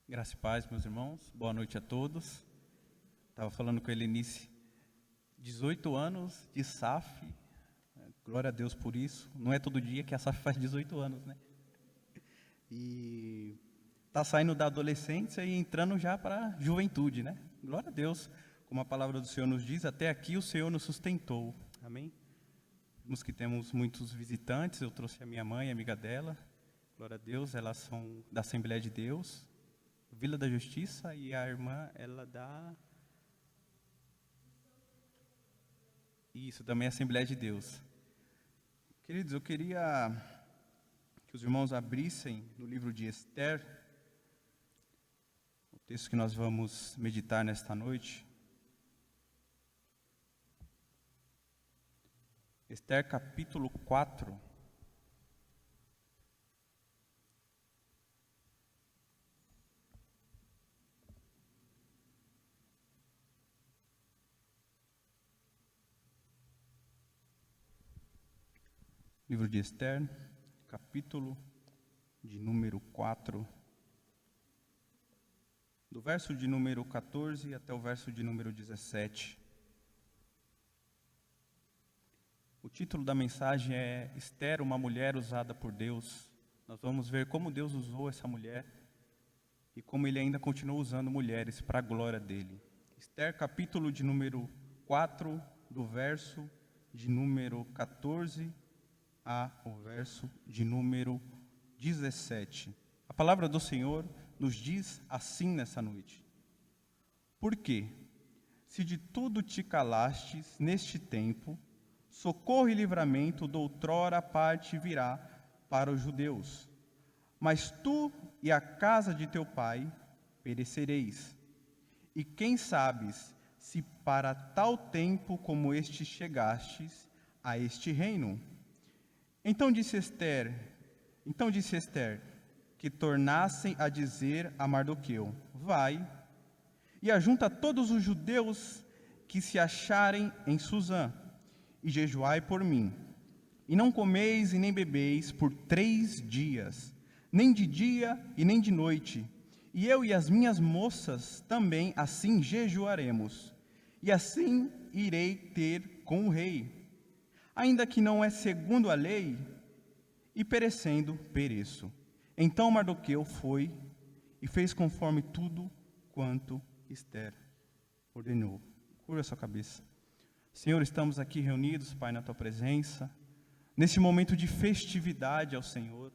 Graça e paz, meus irmãos. Boa noite a todos. Estava falando com a Helenice, 18 anos de SAF. Glória a Deus por isso. Não é todo dia que a SAF faz 18 anos, né? E está saindo da adolescência e entrando já para a juventude, né? Glória a Deus. Como a palavra do Senhor nos diz, até aqui o Senhor nos sustentou. Amém? Vimos que temos muitos visitantes. Eu trouxe a minha mãe, amiga dela. Glória a Deus, elas são da Assembleia de Deus, Vila da Justiça, e a irmã, ela da... Isso, também é Assembleia de Deus. Queridos, eu queria que os irmãos abrissem no livro de Esther, o texto que nós vamos meditar nesta noite. Esther capítulo 4. Livro de Esther, capítulo de número 4, do verso de número 14 até o verso de número 17. O título da mensagem é Esther, uma mulher usada por Deus. Nós vamos ver como Deus usou essa mulher e como Ele ainda continua usando mulheres para a glória dEle. Esther, capítulo de número 4, do verso de número 14 ao verso de número 17. A palavra do Senhor nos diz assim nessa noite: Porque, se de tudo te calastes neste tempo, socorro e livramento doutrora parte virá para os judeus. Mas tu e a casa de teu pai perecereis. E quem sabes se para tal tempo como este chegastes a este reino? Então disse Esther, que tornassem a dizer a Mardoqueu: Vai, e ajunta todos os judeus que se acharem em Susã, e jejuai por mim. E não comeis e nem bebeis por 3 dias, nem de dia e nem de noite. E eu e as minhas moças também assim jejuaremos. E assim irei ter com o rei. Ainda que não é segundo a lei, e perecendo, pereço. Então Mardoqueu foi e fez conforme tudo quanto Esther ordenou. Curva a sua cabeça. Senhor, estamos aqui reunidos, Pai, na Tua presença, nesse momento de festividade ao Senhor.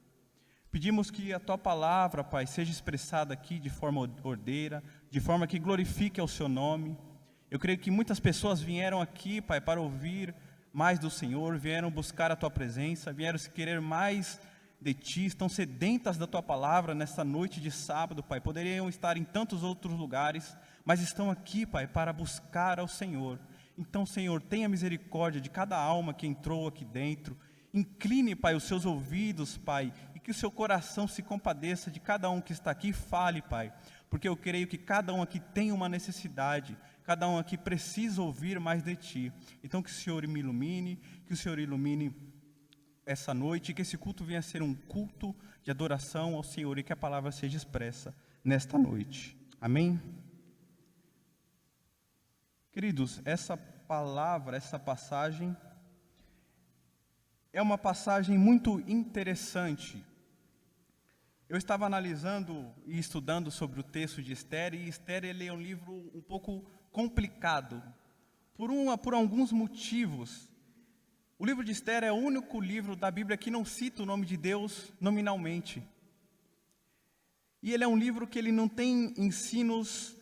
Pedimos que a Tua palavra, Pai, seja expressada aqui de forma ordeira, de forma que glorifique ao Seu nome. Eu creio que muitas pessoas vieram aqui, Pai, para ouvir mais do Senhor, vieram buscar a Tua presença, vieram se querer mais de Ti, estão sedentas da Tua palavra nesta noite de sábado, Pai. Poderiam estar em tantos outros lugares, mas estão aqui, Pai, para buscar ao Senhor. Então, Senhor, tenha misericórdia de cada alma que entrou aqui dentro. Incline, Pai, os seus ouvidos, Pai, e que o seu coração se compadeça de cada um que está aqui. Fale, Pai, porque eu creio que cada um aqui tem uma necessidade, cada um aqui precisa ouvir mais de Ti. Então que o Senhor me ilumine, que o Senhor ilumine essa noite, que esse culto venha a ser um culto de adoração ao Senhor e que a palavra seja expressa nesta noite. Amém? Queridos, essa palavra, essa passagem, é uma passagem muito interessante. Eu estava analisando e estudando sobre o texto de Esther, e Esther ele é um livro um pouco complicado, por alguns motivos. O livro de Esther é o único livro da Bíblia que não cita o nome de Deus nominalmente. E ele é um livro que ele não tem ensinos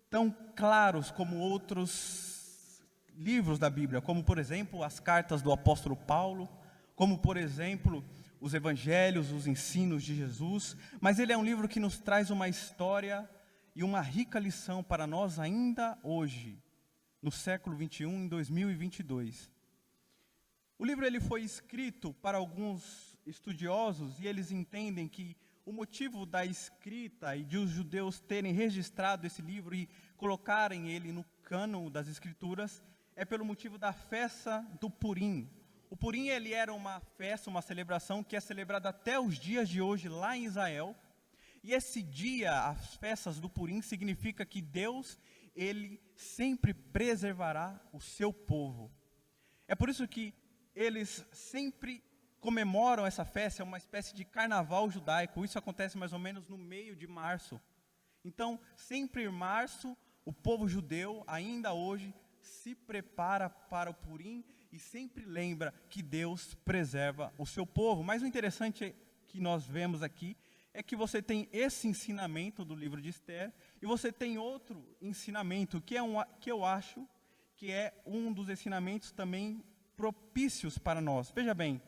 tão claros como outros livros da Bíblia, como, por exemplo, as cartas do apóstolo Paulo, como, por exemplo, os evangelhos, os ensinos de Jesus. Mas ele é um livro que nos traz uma história e uma rica lição para nós ainda hoje, no século 21, em 2022. O livro ele foi escrito para alguns estudiosos e eles entendem que o motivo da escrita e de os judeus terem registrado esse livro e colocarem ele no cânon das escrituras é pelo motivo da festa do Purim. O Purim ele era uma festa, uma celebração que é celebrada até os dias de hoje lá em Israel. E esse dia, as festas do Purim, significa que Deus, Ele sempre preservará o seu povo. É por isso que eles sempre comemoram essa festa, é uma espécie de carnaval judaico. Isso acontece mais ou menos no meio de março. Então, sempre em março, o povo judeu, ainda hoje, se prepara para o Purim e sempre lembra que Deus preserva o seu povo. Mas o interessante que nós vemos aqui é que você tem esse ensinamento do livro de Esther e você tem outro ensinamento que eu acho que é um dos ensinamentos também propícios para nós. Veja bem,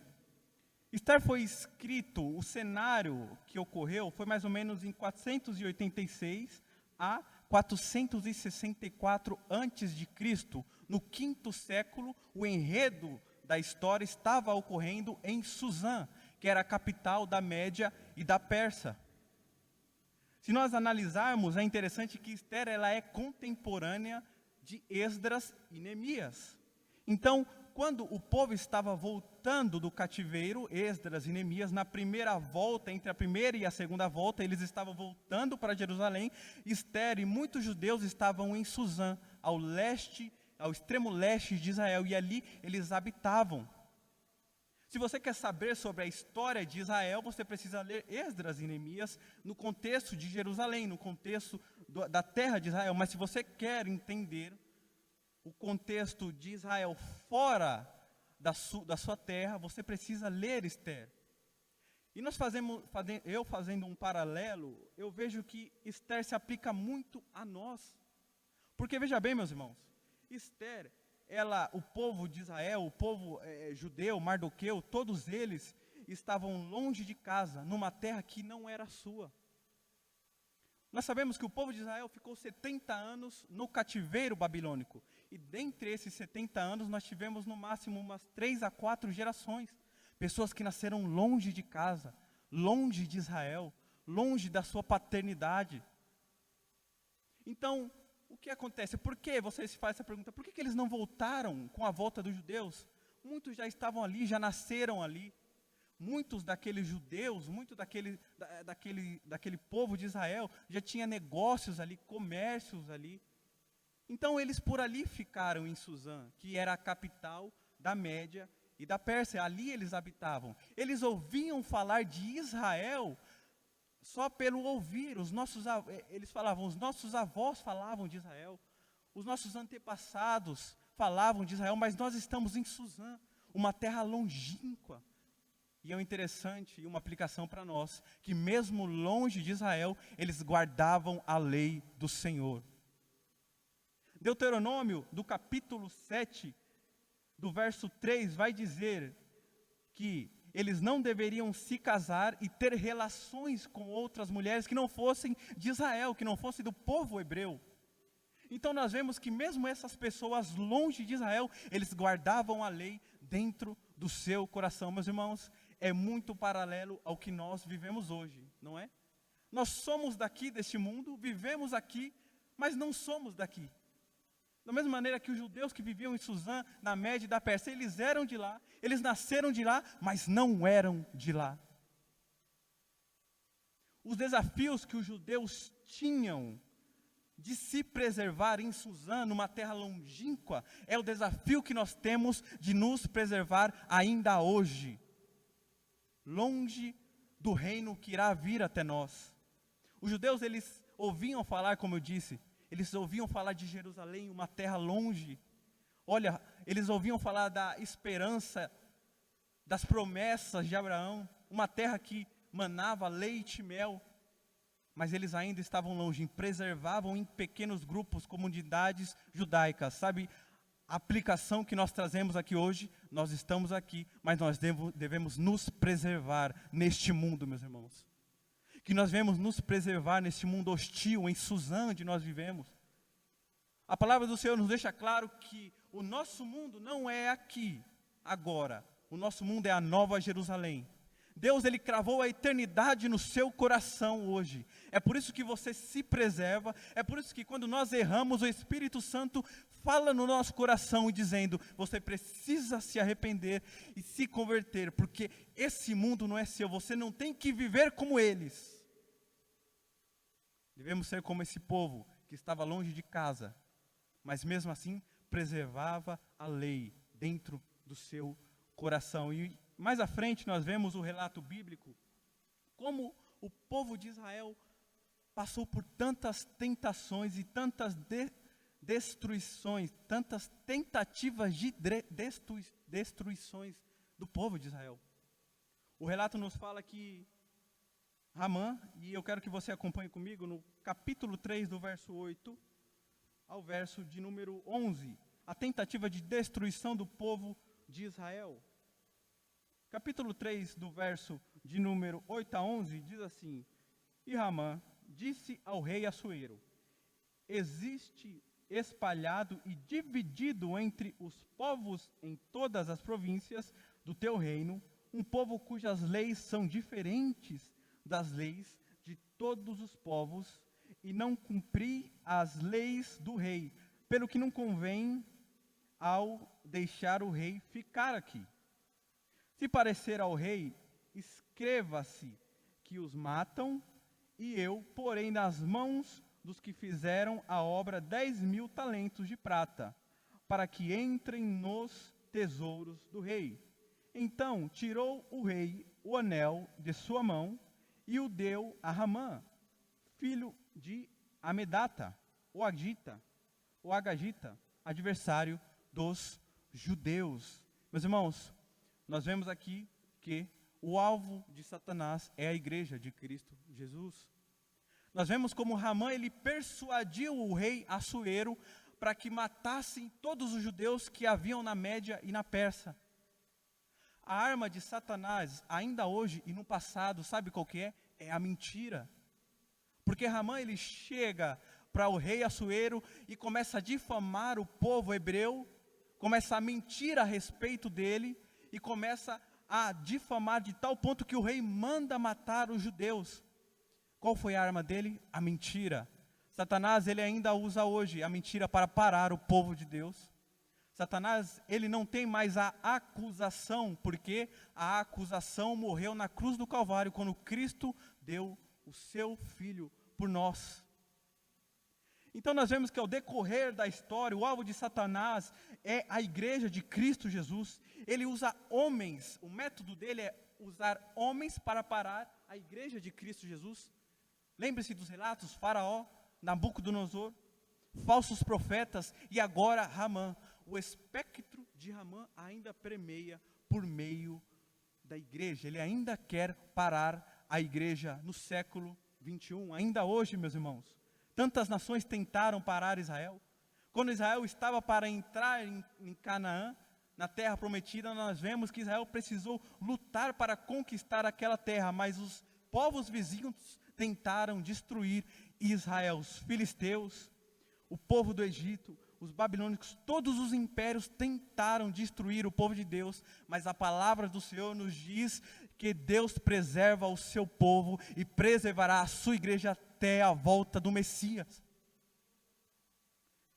Esther foi escrito, o cenário que ocorreu foi mais ou menos em 486 a 464 a.C. No 5º século, o enredo da história estava ocorrendo em Suzã, que era a capital da Média e da Pérsia. Se nós analisarmos, é interessante que Esther ela é contemporânea de Esdras e Neemias. Então, quando o povo estava voltando do cativeiro, Esdras e Neemias, na primeira volta, entre a primeira e a segunda volta, eles estavam voltando para Jerusalém. Esther e muitos judeus estavam em Suzã, ao leste, ao extremo leste de Israel, e ali eles habitavam. Se você quer saber sobre a história de Israel, você precisa ler Esdras e Neemias no contexto de Jerusalém, no contexto da terra de Israel. Mas se você quer entender o contexto de Israel fora da sua terra, você precisa ler Esther. E eu fazendo um paralelo, eu vejo que Esther se aplica muito a nós. Porque veja bem, meus irmãos, Esther, o povo de Israel, o povo judeu, Mardoqueu, todos eles estavam longe de casa, numa terra que não era sua. Nós sabemos que o povo de Israel ficou 70 anos no cativeiro babilônico. E dentre esses 70 anos, nós tivemos no máximo umas 3 a 4 gerações. Pessoas que nasceram longe de casa, longe de Israel, longe da sua paternidade. Então, o que acontece? Por que você se faz essa pergunta? Por que eles não voltaram com a volta dos judeus? Muitos já estavam ali, já nasceram ali. Muitos daqueles judeus, daquele povo de Israel, já tinha negócios ali, comércios ali. Então eles por ali ficaram em Suzã, que era a capital da Média e da Pérsia. Ali eles habitavam. Eles ouviam falar de Israel só pelo ouvir. Eles falavam, os nossos avós falavam de Israel, os nossos antepassados falavam de Israel, mas nós estamos em Suzã, uma terra longínqua. E é interessante, uma aplicação para nós, que mesmo longe de Israel, eles guardavam a lei do Senhor. Deuteronômio, do capítulo 7, do verso 3, vai dizer que eles não deveriam se casar e ter relações com outras mulheres que não fossem de Israel, que não fossem do povo hebreu. Então nós vemos que mesmo essas pessoas longe de Israel, eles guardavam a lei dentro do seu coração. Meus irmãos, é muito paralelo ao que nós vivemos hoje, não é? Nós somos daqui deste mundo, vivemos aqui, mas não somos daqui. Da mesma maneira que os judeus que viviam em Suzã, na Média e da Pérsia, eles eram de lá, eles nasceram de lá, mas não eram de lá. Os desafios que os judeus tinham de se preservar em Suzã, numa terra longínqua, é o desafio que nós temos de nos preservar ainda hoje, longe do reino que irá vir até nós. Os judeus, eles ouviam falar, como eu disse, eles ouviam falar de Jerusalém, uma terra longe. Olha, eles ouviam falar da esperança, das promessas de Abraão, uma terra que manava leite e mel, mas eles ainda estavam longe, preservavam em pequenos grupos, comunidades judaicas. Sabe, a aplicação que nós trazemos aqui hoje, nós estamos aqui, mas nós devemos nos preservar neste mundo, meus irmãos. Que nós devemos nos preservar neste mundo hostil, em Suzã, onde nós vivemos. A palavra do Senhor nos deixa claro que o nosso mundo não é aqui, agora. O nosso mundo é a Nova Jerusalém. Deus, Ele cravou a eternidade no seu coração hoje. É por isso que você se preserva, é por isso que quando nós erramos, o Espírito Santo fala no nosso coração e dizendo, você precisa se arrepender e se converter, porque esse mundo não é seu, você não tem que viver como eles. Devemos ser como esse povo que estava longe de casa, mas mesmo assim preservava a lei dentro do seu coração. E mais à frente nós vemos o relato bíblico, como o povo de Israel passou por tantas tentações e tantas destruições, tantas tentativas de destruições do povo de Israel. O relato nos fala que Ramã, e eu quero que você acompanhe comigo no capítulo 3, do verso 8 ao verso de número 11, a tentativa de destruição do povo de Israel. Capítulo 3, do verso de número 8 a 11, diz assim: E Ramã disse ao rei Assuero: existe espalhado e dividido entre os povos em todas as províncias do teu reino, um povo cujas leis são diferentes das leis de todos os povos, e não cumprir as leis do rei, pelo que não convém ao deixar o rei ficar aqui. Se parecer ao rei, escreva-se que os matam, e eu porei nas mãos dos que fizeram a obra 10.000 talentos de prata, para que entrem nos tesouros do rei. Então tirou o rei o anel de sua mão e o deu a Ramã, filho de Amedata, o Agagita, adversário dos judeus. Meus irmãos, nós vemos aqui que o alvo de Satanás é a igreja de Cristo Jesus. Nós vemos como Ramã, ele persuadiu o rei Assuero para que matassem todos os judeus que haviam na Média e na Pérsia. A arma de Satanás, ainda hoje e no passado, sabe qual que é? É a mentira. Porque Ramã, ele chega para o rei Assuero e começa a difamar o povo hebreu, começa a mentir a respeito dele e começa a difamar de tal ponto que o rei manda matar os judeus. Qual foi a arma dele? A mentira. Satanás, ele ainda usa hoje a mentira para parar o povo de Deus. Satanás, ele não tem mais a acusação, porque a acusação morreu na cruz do Calvário, quando Cristo deu o seu Filho por nós. Então nós vemos que ao decorrer da história, o alvo de Satanás é a igreja de Cristo Jesus. Ele usa homens, o método dele é usar homens para parar a igreja de Cristo Jesus. Lembre-se dos relatos: Faraó, Nabucodonosor, falsos profetas e agora Ramã. O espectro de Ramã ainda permeia por meio da igreja. Ele ainda quer parar a igreja no século 21. Ainda hoje, meus irmãos, tantas nações tentaram parar Israel. Quando Israel estava para entrar em Canaã, na terra prometida, nós vemos que Israel precisou lutar para conquistar aquela terra, mas os povos vizinhos tentaram destruir Israel. Os filisteus, o povo do Egito, os babilônicos, todos os impérios tentaram destruir o povo de Deus, mas a palavra do Senhor nos diz que Deus preserva o seu povo e preservará a sua igreja até a volta do Messias.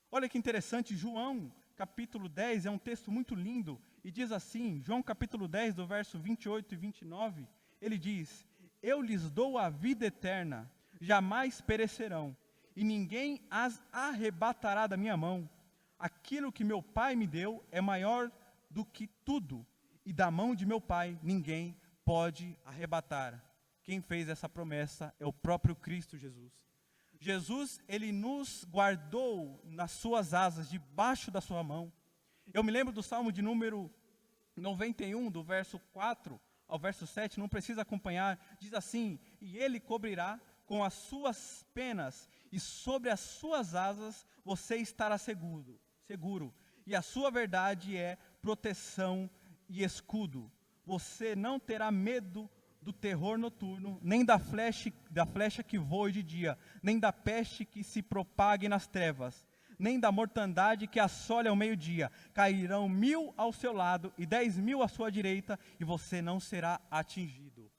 Olha que interessante, João capítulo 10 é um texto muito lindo, e diz assim, João capítulo 10, do verso 28 e 29, ele diz: eu lhes dou a vida eterna, jamais perecerão, e ninguém as arrebatará da minha mão. Aquilo que meu Pai me deu é maior do que tudo, e da mão de meu Pai ninguém pode arrebatar. Quem fez essa promessa é o próprio Cristo Jesus. Jesus, ele nos guardou nas suas asas, debaixo da sua mão. Eu me lembro do Salmo de número 91, do verso 4 ao verso 7, não precisa acompanhar, diz assim: e ele cobrirá com as suas penas, e sobre as suas asas você estará seguro, e a sua verdade é proteção e escudo. Você não terá medo do terror noturno, nem da flecha que voe de dia, nem da peste que se propague nas trevas, nem da mortandade que assole ao meio-dia. Cairão 1000 ao seu lado e 10.000 à sua direita, e você não será atingido.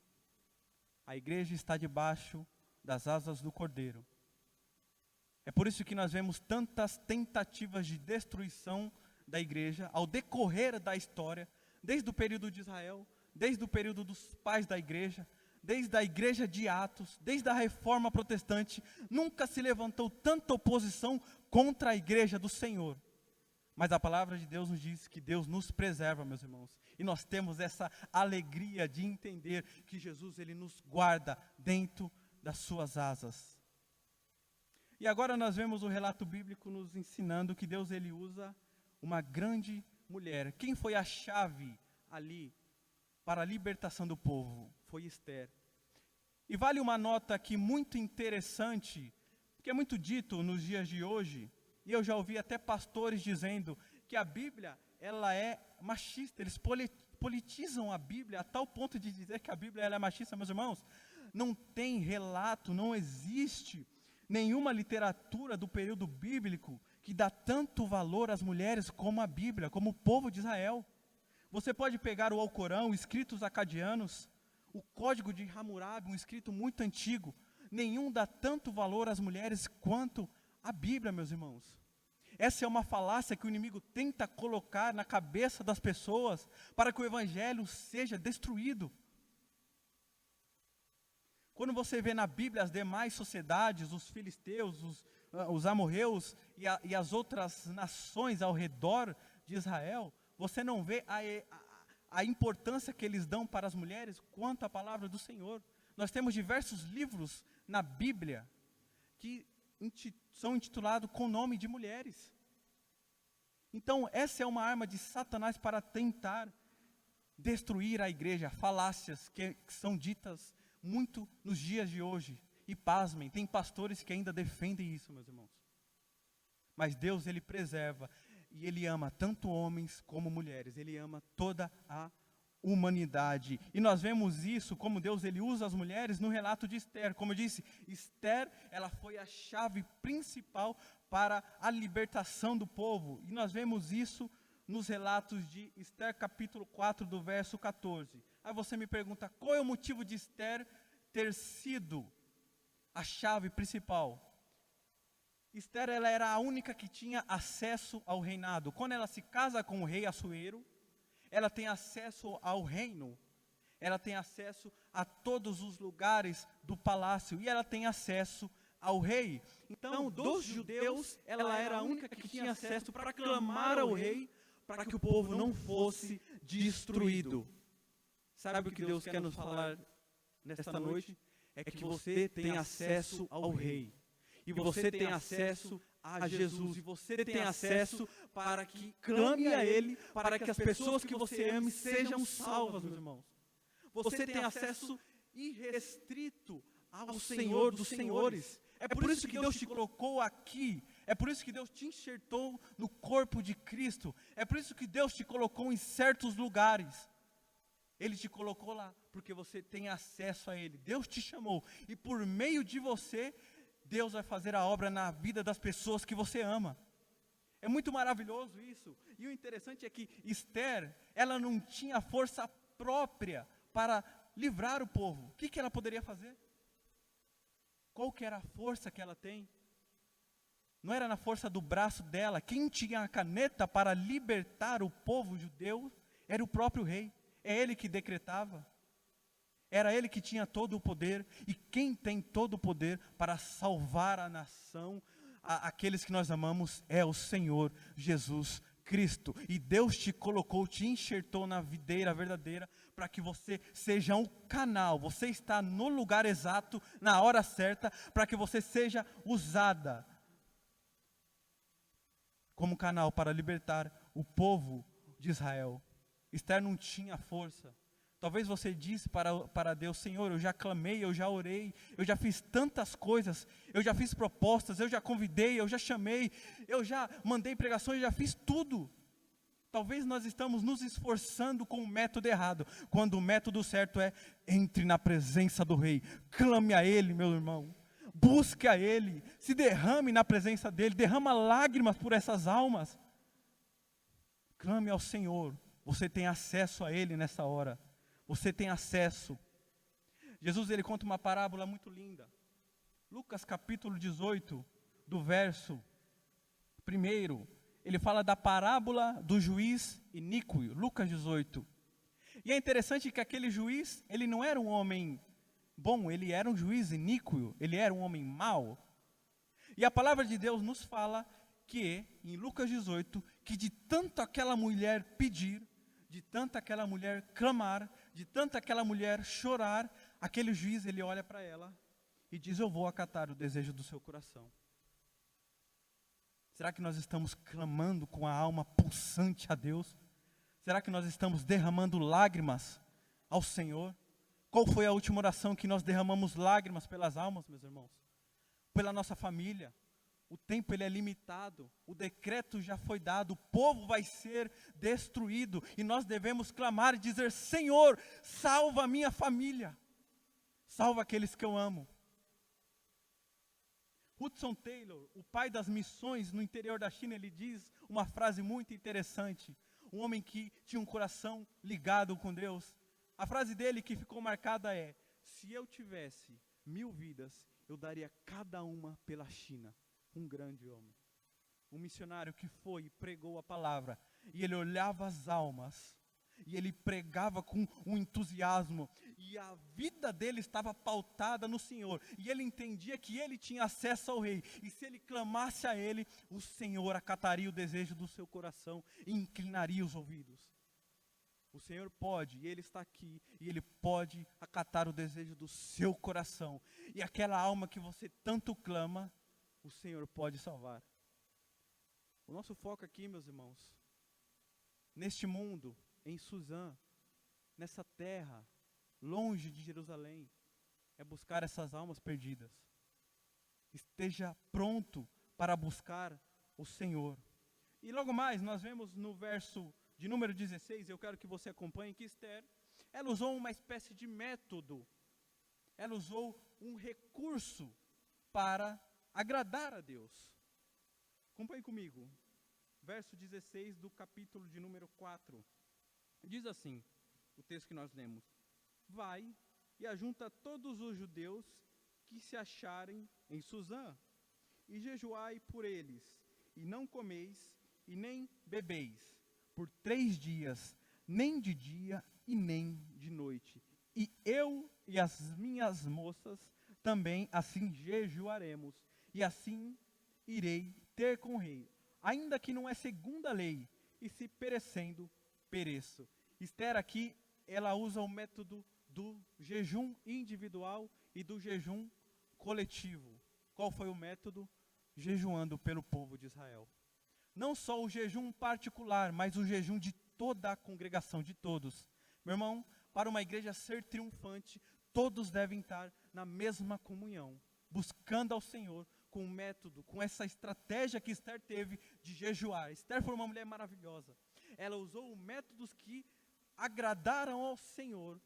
A igreja está debaixo das asas do Cordeiro. É por isso que nós vemos tantas tentativas de destruição da igreja ao decorrer da história, desde o período de Israel, desde o período dos pais da igreja, desde a igreja de Atos, desde a reforma protestante, nunca se levantou tanta oposição contra a igreja do Senhor. Mas a palavra de Deus nos diz que Deus nos preserva, meus irmãos. E nós temos essa alegria de entender que Jesus, ele nos guarda dentro das suas asas. E agora nós vemos o relato bíblico nos ensinando que Deus, ele usa uma grande mulher. Quem foi a chave ali para a libertação do povo? Foi Esther. E vale uma nota aqui muito interessante, que é muito dito nos dias de hoje, e eu já ouvi até pastores dizendo que a Bíblia, ela é machista. Eles politizam a Bíblia a tal ponto de dizer que a Bíblia, ela é machista. Meus irmãos, não tem relato, não existe nenhuma literatura do período bíblico que dá tanto valor às mulheres como a Bíblia, como o povo de Israel. Você pode pegar o Alcorão, escritos acadianos, o Código de Hammurabi, um escrito muito antigo. Nenhum dá tanto valor às mulheres quanto a Bíblia, meus irmãos. Essa é uma falácia que o inimigo tenta colocar na cabeça das pessoas para que o evangelho seja destruído. Quando você vê na Bíblia as demais sociedades, os filisteus, os amorreus e as outras nações ao redor de Israel, você não vê a importância que eles dão para as mulheres quanto à palavra do Senhor. Nós temos diversos livros na Bíblia que são intitulados com o nome de mulheres. Então, essa é uma arma de Satanás para tentar destruir a igreja, falácias que são ditas muito nos dias de hoje. E pasmem, tem pastores que ainda defendem isso, meus irmãos. Mas Deus, ele preserva e ele ama tanto homens como mulheres. Ele ama toda a humanidade. E nós vemos isso, como Deus, ele usa as mulheres no relato de Esther. Como eu disse, Esther, ela foi a chave principal para a libertação do povo. E nós vemos isso nos relatos de Esther, capítulo 4, do verso 14. Aí você me pergunta, qual é o motivo de Esther ter sido a chave principal? Esther, ela era a única que tinha acesso ao reinado. Quando ela se casa com o rei Assuero, ela tem acesso ao reino. Ela tem acesso a todos os lugares do palácio. E ela tem acesso ao rei. Então, dos judeus, ela era a única que tinha acesso para clamar ao rei, para que o povo não fosse destruído. Sabe o que Deus quer nos falar nesta noite? É que você tem acesso ao rei. E você tem acesso a Jesus. E você tem acesso para que clame a Ele, para que as pessoas que você ame sejam salvas, meus irmãos. Você tem acesso irrestrito ao Senhor dos Senhores. É por isso que Deus te colocou aqui. É por isso que Deus te enxertou no corpo de Cristo. É por isso que Deus te colocou em certos lugares. Ele te colocou lá, porque você tem acesso a Ele. Deus te chamou. E por meio de você, Deus vai fazer a obra na vida das pessoas que você ama. É muito maravilhoso isso. E o interessante é que Esther, ela não tinha força própria para livrar o povo. O que ela poderia fazer? Qual que era a força que ela tem? Não era na força do braço dela. Quem tinha a caneta para libertar o povo judeu era o próprio rei. É ele que decretava. Era ele que tinha todo o poder. E quem tem todo o poder para salvar a nação, aqueles que nós amamos, é o Senhor Jesus Cristo. E Deus te colocou, te enxertou na videira verdadeira, para que você seja um canal. Você está no lugar exato, na hora certa, para que você seja usada como canal para libertar o povo de Israel. Esther não tinha força. Talvez você disse para Deus, Senhor, eu já clamei, eu já orei, eu já fiz tantas coisas, eu já fiz propostas, eu já convidei, eu já chamei, eu já mandei pregações, eu já fiz tudo. Talvez nós estamos nos esforçando com o método errado, quando o método certo é, entre na presença do rei, clame a Ele, meu irmão, busque a Ele, se derrame na presença dEle, derrama lágrimas por essas almas. Clame ao Senhor, você tem acesso a Ele nessa hora. Você tem acesso. Jesus, ele conta uma parábola muito linda. Lucas capítulo 18, do verso 1, ele fala da parábola do juiz iníquo, Lucas 18. E é interessante que aquele juiz, ele não era um homem bom, ele era um juiz iníquo, ele era um homem mau. E a palavra de Deus nos fala que, em Lucas 18, que de tanto aquela mulher pedir, de tanto aquela mulher clamar, de tanto aquela mulher chorar, aquele juiz, ele olha para ela e diz: eu vou acatar o desejo do seu coração. Será que nós estamos clamando com a alma pulsante a Deus? Será que nós estamos derramando lágrimas ao Senhor? Qual foi a última oração que nós derramamos lágrimas pelas almas, meus irmãos? Pela nossa família. O tempo ele é limitado, o decreto já foi dado, o povo vai ser destruído e nós devemos clamar e dizer: Senhor, salva a minha família, salva aqueles que eu amo. Hudson Taylor, o pai das missões no interior da China, ele diz uma frase muito interessante, um homem que tinha um coração ligado com Deus. A frase dele que ficou marcada é: se eu tivesse 1000 vidas, eu daria cada uma pela China. Um grande homem, um missionário que foi e pregou a palavra, e ele olhava as almas, e ele pregava com um entusiasmo, e a vida dele estava pautada no Senhor, e ele entendia que ele tinha acesso ao rei, e se ele clamasse a ele, o Senhor acataria o desejo do seu coração, e inclinaria os ouvidos. O Senhor pode, e Ele está aqui, e Ele pode acatar o desejo do seu coração, e aquela alma que você tanto clama, o Senhor pode salvar. O nosso foco aqui, meus irmãos, neste mundo, em Suzã, nessa terra, longe de Jerusalém, é buscar essas almas perdidas. Esteja pronto para buscar o Senhor. E logo mais, nós vemos no verso de número 16, eu quero que você acompanhe, que Esther, ela usou uma espécie de método, ela usou um recurso para agradar a Deus. Acompanhe comigo, verso 16 do capítulo de número 4, diz assim, o texto que nós lemos: vai e ajunta todos os judeus que se acharem em Suzã, e jejuai por eles, e não comeis, e nem bebeis, por 3 dias, nem de dia e nem de noite. E eu e as minhas moças também assim jejuaremos, e assim irei ter com o rei, ainda que não é segundo a lei, e se perecendo, pereço. Esther aqui, ela usa o método do jejum individual e do jejum coletivo. Qual foi o método? Jejuando pelo povo de Israel. Não só o jejum particular, mas o jejum de toda a congregação, de todos. Meu irmão, para uma igreja ser triunfante, todos devem estar na mesma comunhão, buscando ao Senhor com o método, com essa estratégia que Esther teve de jejuar. Esther foi uma mulher maravilhosa. Ela usou métodos que agradaram ao Senhor,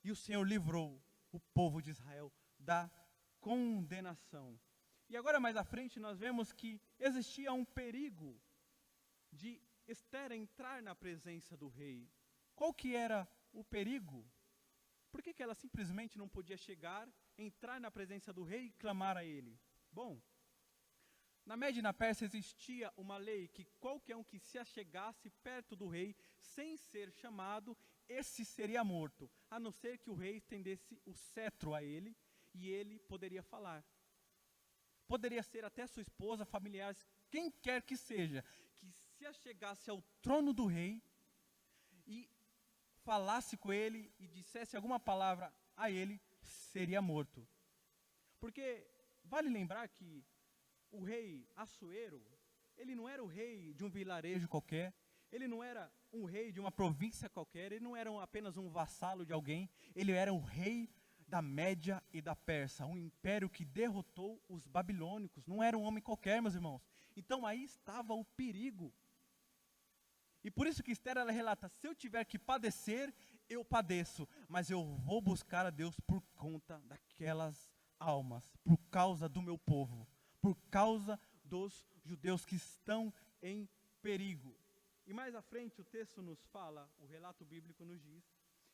e o Senhor livrou o povo de Israel da condenação. E agora mais à frente nós vemos que existia um perigo de Esther entrar na presença do rei. Qual que era o perigo? Por que ela simplesmente não podia chegar, entrar na presença do rei e clamar a ele? Bom, na Média e na Pérsia existia uma lei que qualquer um que se achegasse perto do rei, sem ser chamado, esse seria morto, a não ser que o rei estendesse o cetro a ele, e ele poderia falar. Poderia ser até sua esposa, familiares, quem quer que seja, que se achegasse ao trono do rei e falasse com ele e dissesse alguma palavra a ele, seria morto. Porque vale lembrar que o rei Assuero, ele não era o rei de um vilarejo qualquer, ele não era um rei de uma província qualquer, ele não era apenas um vassalo de alguém, ele era o rei da Média e da Pérsia, um império que derrotou os babilônicos, não era um homem qualquer, meus irmãos. Então aí estava o perigo. E por isso que Esther, ela relata: se eu tiver que padecer, eu padeço, mas eu vou buscar a Deus por conta daquelas almas, por causa do meu povo, por causa dos judeus que estão em perigo. E mais à frente o texto nos fala, o relato bíblico nos diz,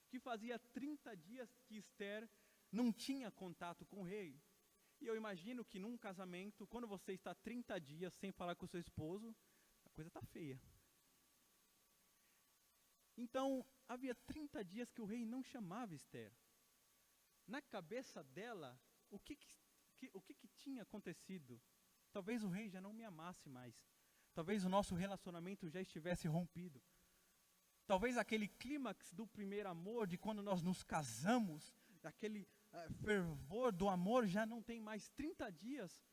que fazia 30 dias que Esther não tinha contato com o rei. E eu imagino que num casamento, quando você está 30 dias sem falar com o seu esposo, a coisa está feia. Então, havia 30 dias que o rei não chamava Esther. na cabeça dela, o que tinha acontecido? Talvez o rei já não me amasse mais. Talvez o nosso relacionamento já estivesse rompido. Talvez aquele clímax do primeiro amor, de quando nós nos casamos, aquele fervor do amor já não tem mais 30 dias.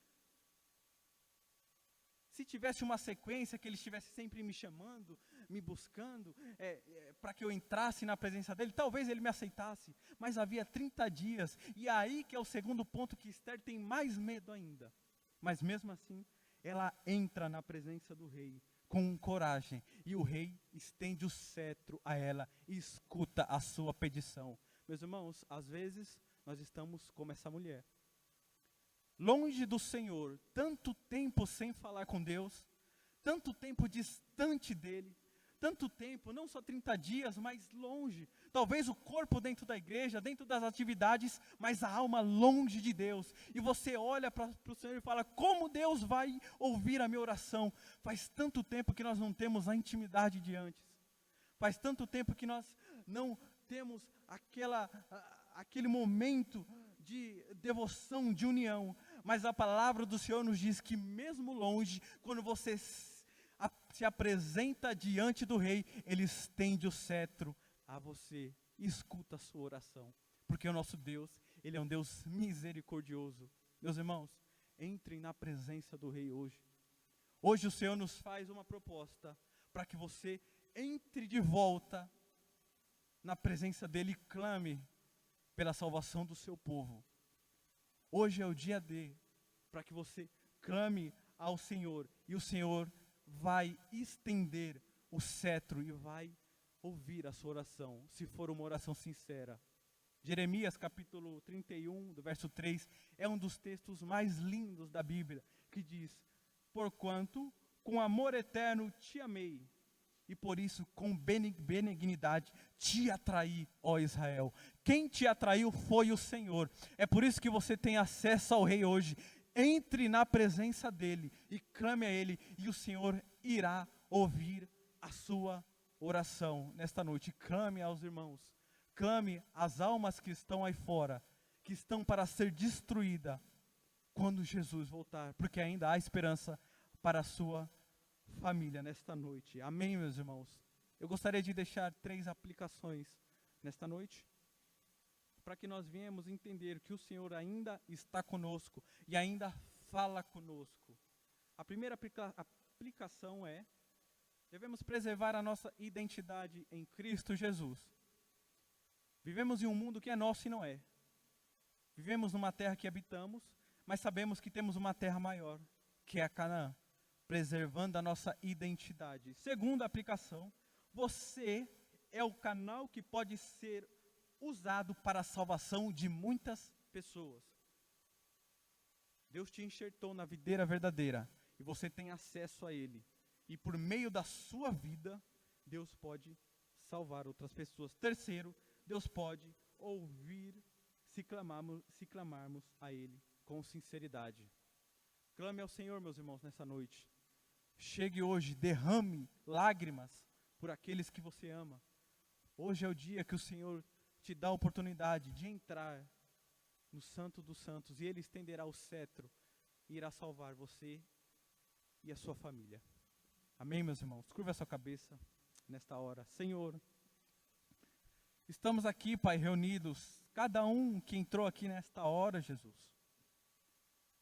Se tivesse uma sequência, que ele estivesse sempre me chamando, me buscando, para que eu entrasse na presença dele, talvez ele me aceitasse. Mas havia 30 dias, e aí que é o segundo ponto, que Esther tem mais medo ainda. Mas mesmo assim, ela entra na presença do rei com coragem, e o rei estende o cetro a ela e escuta a sua petição. Meus irmãos, às vezes nós estamos como essa mulher, longe do Senhor, tanto tempo sem falar com Deus, tanto tempo distante dele, tanto tempo, não só 30 dias, mas longe. Talvez o corpo dentro da igreja, dentro das atividades, mas a alma longe de Deus. E você olha para o Senhor e fala, como Deus vai ouvir a minha oração? Faz tanto tempo que nós não temos a intimidade de antes. Faz tanto tempo que nós não temos aquele momento de devoção, de união. Mas a palavra do Senhor nos diz que mesmo longe, quando você se apresenta diante do rei, ele estende o cetro a você e escuta a sua oração. Porque o nosso Deus, ele é um Deus misericordioso. Meus irmãos, entrem na presença do rei hoje. Hoje o Senhor nos faz uma proposta para que você entre de volta na presença dele e clame pela salvação do seu povo. Hoje é o dia para que você clame ao Senhor, e o Senhor vai estender o cetro e vai ouvir a sua oração, se for uma oração sincera. Jeremias capítulo 31, do verso 3, é um dos textos mais lindos da Bíblia, que diz, porquanto com amor eterno te amei, e por isso com benignidade te atraí, ó Israel. Quem te atraiu foi o Senhor. É por isso que você tem acesso ao rei hoje. Entre na presença dele e clame a ele, e o Senhor irá ouvir a sua oração nesta noite. Clame aos irmãos, clame às almas que estão aí fora, que estão para ser destruída quando Jesus voltar, porque ainda há esperança para a sua família nesta noite. Amém, meus irmãos? Eu gostaria de deixar 3 aplicações nesta noite, para que nós venhamos entender que o Senhor ainda está conosco e ainda fala conosco. A primeira aplicação é, devemos preservar a nossa identidade em Cristo Jesus. Vivemos em um mundo que é nosso e não é. Vivemos numa terra que habitamos, mas sabemos que temos uma terra maior, que é a Canaã, preservando a nossa identidade. Segunda aplicação, você é o canal que pode ser usado para a salvação de muitas pessoas. Deus te enxertou na videira verdadeira e você tem acesso a Ele. E por meio da sua vida, Deus pode salvar outras pessoas. Terceiro, Deus pode ouvir se clamarmos a Ele com sinceridade. Clame ao Senhor, meus irmãos, nessa noite. Chegue hoje, derrame lágrimas por aqueles que você ama. Hoje é o dia que o Senhor te dá a oportunidade de entrar no Santo dos Santos, e Ele estenderá o cetro e irá salvar você e a sua família. Amém, meus irmãos? Curva a sua cabeça nesta hora. Senhor, estamos aqui, Pai, reunidos, cada um que entrou aqui nesta hora, Jesus.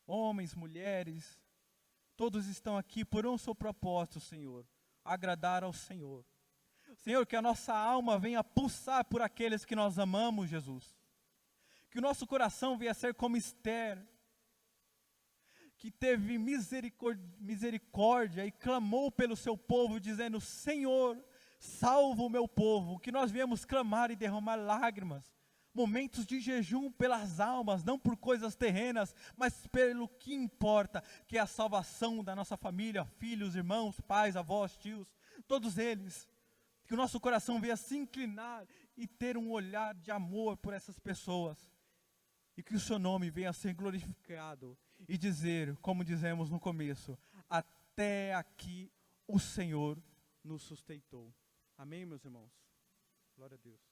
Homens, mulheres, todos estão aqui por um só propósito, Senhor, agradar ao Senhor. Senhor, que a nossa alma venha pulsar por aqueles que nós amamos, Jesus. Que o nosso coração venha ser como Esther, que teve misericórdia e clamou pelo seu povo, dizendo, Senhor, salva o meu povo. Que nós viemos clamar e derramar lágrimas, momentos de jejum pelas almas, não por coisas terrenas, mas pelo que importa, que é a salvação da nossa família, filhos, irmãos, pais, avós, tios, todos eles. Que o nosso coração venha se inclinar e ter um olhar de amor por essas pessoas. E que o seu nome venha a ser glorificado e dizer, como dizemos no começo, até aqui o Senhor nos sustentou. Amém, meus irmãos? Glória a Deus.